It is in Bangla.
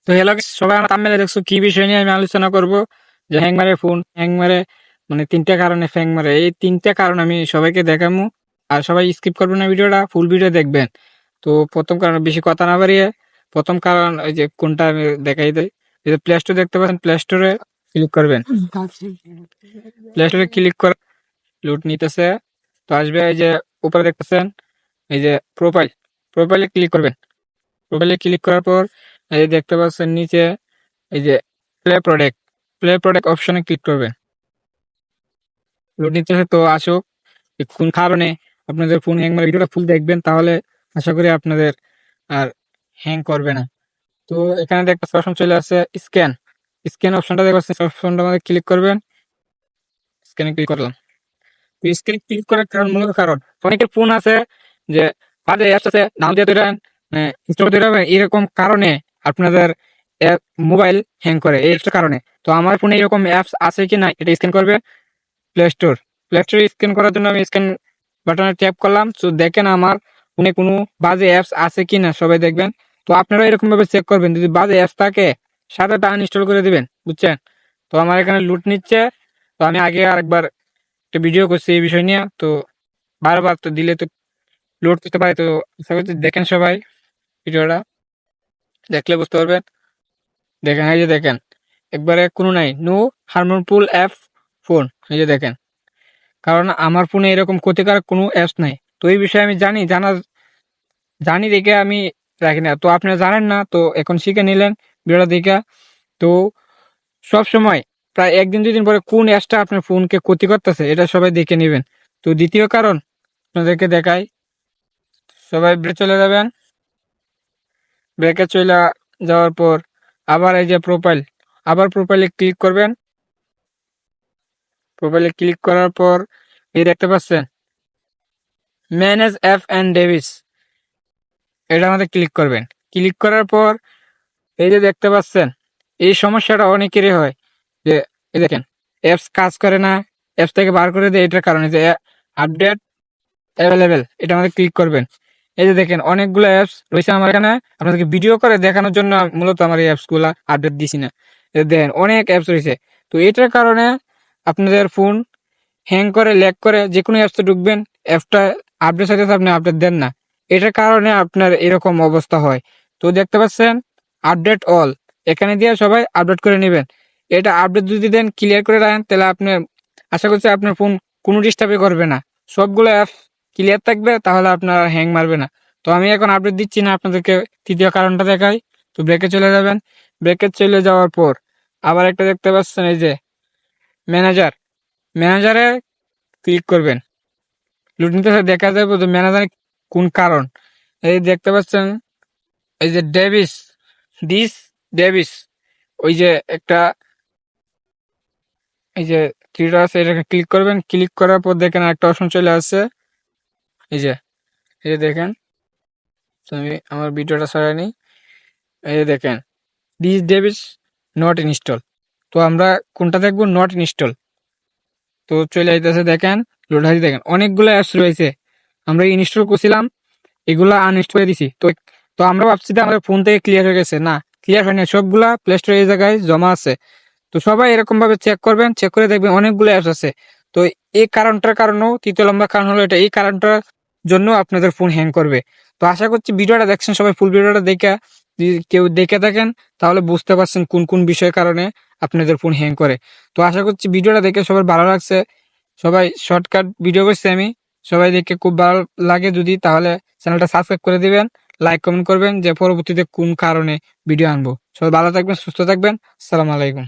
তো হ্যালো সবাই, আমার থাম্বনেলে দেখছো কি বিষয় নিয়ে আমি আলোচনা করব? যে হ্যাং মারে ফোন, হ্যাং মারে মানে তিনটা কারণে হ্যাং মারে। এই তিনটা কারণ আমি সবাইকে দেখাবো, আর সবাই স্কিপ করবেন না, ভিডিওটা ফুল ভিডিও দেখবেন। তো প্রথম কারণ, বেশি কথা না বাড়িয়ে প্রথম কারণ এই যে কোনটা আমি দেখাই দেই। এই যে প্লে স্টোর দেখতে পাচ্ছেন, প্লে স্টোরে ক্লিক করবেন। প্লে স্টোরে ক্লিক করে লুট নিতেছে, তো আসবে এই যে উপরে দেখতেছেন এই যে প্রোফাইল, প্রোফাইলে ক্লিক করবেন। প্রোফাইলে ক্লিক করার পর এই যে দেখতে পাচ্ছেন নিচে এই যে প্লে প্রোডাক্ট, প্লে প্রোডাক্ট অপশনে ক্লিক করবেন। লোড নিতেছে, তো আসুক কোন কারণে আপনাদের ফোন হ্যাং মারে। ভিডিওটা ফুল দেখবেন, তাহলে আশা করি আপনাদের আর হ্যাং করবে না। তো এখানে একটা অপশন চলে আসছে স্ক্যান, স্ক্যান অপশনটা দেখতে পাচ্ছেন, অপশনটা মধ্যে ক্লিক করবেন। স্ক্যানে ক্লিক করলাম। তো স্ক্যানে ক্লিক করার কারণ, মূলত কারণ অনেকের ফোন আছে যে বাজে অ্যাপস আছে, নাম দিয়ে তৈরি ইনস্টল করে তৈরি এরকম কারণে আপনাদের মোবাইল হ্যাং করে, এই একটা কারণে। তো আমার ফোনে এরকম অ্যাপস আছে কি না এটা স্ক্যান করবে প্লে স্টোর। প্লে স্টোরে স্ক্যান করার জন্য আমি স্ক্যান বাটনে ট্যাপ করলাম। তো দেখেন আমার ফোনে কোনো বাজে অ্যাপস আছে কি না, সবাই দেখবেন। তো আপনারা এরকম ভাবে চেক করবেন, যদি বাজে অ্যাপস থাকে সাথে তা আনইনস্টল করে দিবেন, বুঝছেন? তো আমার এখানে লুট নিচ্ছে, তো আমি আগে আরেকবার একটা ভিডিও করছি এই বিষয় নিয়ে, তো বারবার তো দিলে তো লোড করতে পারে। তো আশা করছি দেখেন সবাই ভিডিওটা, দেখলে বুঝতে পারবেন। দেখেন এই যে দেখেন একবারে কোনো নাই, নো হার্মফুল অ্যাপ ফোন, এই যে দেখেন। কারণ আমার ফোনে এরকম ক্ষতিকারক কোনো অ্যাপস নাই। তো এই বিষয়ে আমি জানি দেখে আমি রাখি না। তো আপনারা জানেন না, তো এখন শিখে নিলেন ভিডিওটা দেখে। তো সব সময় প্রায় একদিন দুই দিন পরে কোন অ্যাপসটা আপনার ফোনকে ক্ষতি করতেছে এটা সবাই দেখে নেবেন। তো দ্বিতীয় কারণ আপনাদেরকে দেখাই, সবাই ব্রেক চলে যাবেন। ব্রেকে চলে যাওয়ার পর আবার এই যে প্রোফাইল, আবার প্রোফাইলে ক্লিক করবেন। প্রোফাইলে ক্লিক করার পর এই দেখতে পাচ্ছেন ম্যানেজ অ্যাপ অ্যান্ড ডেভিস, এটা আমাদের ক্লিক করবেন। ক্লিক করার পর এই যে দেখতে পাচ্ছেন এই সমস্যাটা অনেকেরই হয়, যে এই দেখেন অ্যাপস কাজ করে না, অ্যাপস থেকে বার করে দেয়। এটার কারণে যে আপডেট অ্যাভেলেবেল, এটা আমাদের ক্লিক করবেন। এই যে দেখেন অনেকগুলো অ্যাপস রয়েছে আমার এখানে, আপনাদেরকে ভিডিও করে দেখানোর জন্য মূলত আমার এই অ্যাপসগুলো আপডেট দিছি না। দেখেন অনেক অ্যাপস রয়েছে। তো এটার কারণে আপনাদের ফোন হ্যাং করে, ল্যাগ করে, যে কোনো অ্যাপসে ঢুকবেন, অ্যাপটা আপডেট সাথে আপনি আপডেট দেন না, এটার কারণে আপনার এরকম অবস্থা হয়। তো দেখতে পাচ্ছেন আপডেট অল, এখানে দিয়ে সবাই আপডেট করে নেবেন। এটা আপডেট যদি দেন, ক্লিয়ার করে রাখেন, তাহলে আপনি আশা করছি আপনার ফোন কোনো ডিস্টার্বই করবে না, সবগুলো অ্যাপস ক্লিয়ার থাকবে, তাহলে আপনার হ্যাং মারবে না। তো আমি এখন আপডেট দিচ্ছি না, আপনাদেরকে তৃতীয় কারণটা দেখাই। তো ব্রেকে চলে যাবেন। ব্রেকে চলে যাওয়ার পর আবার একটা দেখতে পাচ্ছেন এই যে ম্যানেজার, ম্যানেজারে ক্লিক করবেন। লুট নিতে দেখা যাবে যে ম্যানেজার কোন কারণ, এই দেখতে পাচ্ছেন এই যে ডেভিস, ডিস ডেভিস, ওই যে একটা এই যে থ্রিটা আছে, এটাকে ক্লিক করবেন। ক্লিক করার পর দেখেন একটা অপশন চলে আসছে এই যে, এই যে দেখেন। তো আমি আমার ভিডিওটা সরাই নিই। এই যে দেখেন ডিস ডেভিস নট ইনস্টল, তো আমরা কোনটা দেখবো? Not install. তো চলে আইতেছে দেখেন, লোড হাজি দেখেন অনেকগুলো অ্যাপস রয়েছে, আমরা ইনস্টল করছিলাম, এগুলা আনইনস্টল করে দিছি। তো তো আমরা ভাবছি যে আমাদের ফোন থেকে ক্লিয়ার হয়ে গেছে, না ক্লিয়ার হয় না, সবগুলা প্লে স্টোরে এই জায়গায় জমা আছে। তো সবাই এরকম ভাবে চেক করবেন, চেক করে দেখবেন অনেকগুলো অ্যাপস আছে। তো এই কারণটার কারণেও তৃতীয় লম্বা কারণ হলো এটা, এই কারণটার জন্য আপনাদের ফোন হ্যাং করবে। তো আশা করছি ভিডিওটা দেখছেন সবাই, ফুল ভিডিওটা দেখে যদি কেউ দেখে থাকেন তাহলে বুঝতে পারছেন কোন কোন বিষয়ের কারণে আপনাদের ফোন হ্যাং করে। তো আশা করছি ভিডিওটা দেখে সবার ভালো লাগছে। সবাই শর্টকাট ভিডিও করছি আমি, সবাই দেখে খুব ভালো লাগে যদি, তাহলে চ্যানেলটা সাবস্ক্রাইব করে দিবেন, লাইক কমেন্ট করবেন যে পরবর্তীতে কোন কারণে ভিডিও আনবো। সবাই ভালো থাকবেন, সুস্থ থাকবেন। আসসালামু আলাইকুম।